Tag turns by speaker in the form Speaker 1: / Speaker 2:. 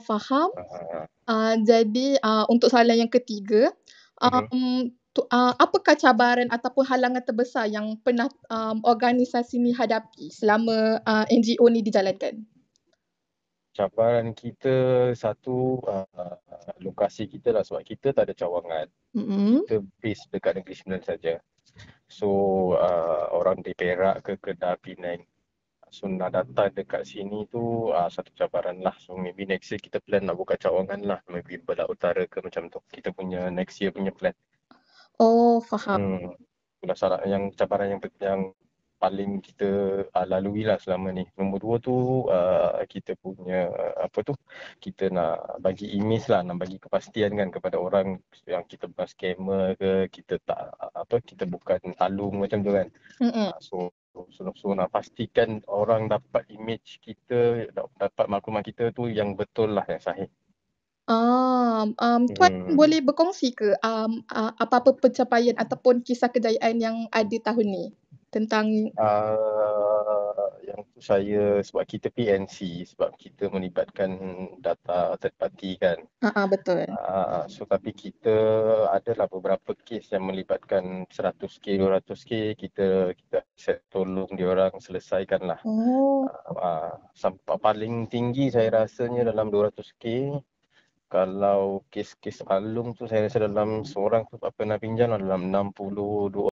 Speaker 1: Faham.
Speaker 2: Ah,
Speaker 1: Jadi, untuk soalan yang ketiga,
Speaker 2: mhm.
Speaker 1: apakah cabaran ataupun halangan terbesar yang pernah, organisasi ni hadapi selama, NGO ni dijalankan?
Speaker 2: Cabaran kita satu, lokasi kita lah sebab kita tak ada cawangan.
Speaker 1: Mm.
Speaker 2: Kita base dekat Negeri Sembilan saja. So, orang di Perak ke Kedah, Penang. So, nak datang dekat sini tu satu cabaran lah. So, maybe next year kita plan nak buka cawangan lah. Maybe Belah Utara ke macam tu. Kita punya next year punya plan.
Speaker 1: Oh, faham.
Speaker 2: Masalah yang cabaran yang paling kita lalui lah selama ni. Nombor dua tu kita punya apa tu, kita nak bagi image lah, nak bagi kepastian kan kepada orang yang kita bukan scammer ke, kita tak apa, kita bukan talung macam tu kan.
Speaker 1: Mm.
Speaker 2: So nak pastikan orang dapat image kita, dapat maklumat kita tu yang betul lah, yang sahih.
Speaker 1: Tuan
Speaker 2: Hmm.
Speaker 1: boleh berkongsi ke, apa-apa pencapaian ataupun kisah kejayaan yang ada tahun ni tentang.
Speaker 2: Yang tu saya sebab kita PNC, sebab kita melibatkan data third party kan.
Speaker 1: Betul.
Speaker 2: So tapi kita adalah beberapa kes yang melibatkan 100K, 200K, kita accept tolong diorang selesaikan lah.
Speaker 1: Oh.
Speaker 2: Sampai paling tinggi saya rasanya dalam 200K. Kalau kes-kes alung tu saya rasa dalam seorang tu tak pernah pinjam lah, dalam 62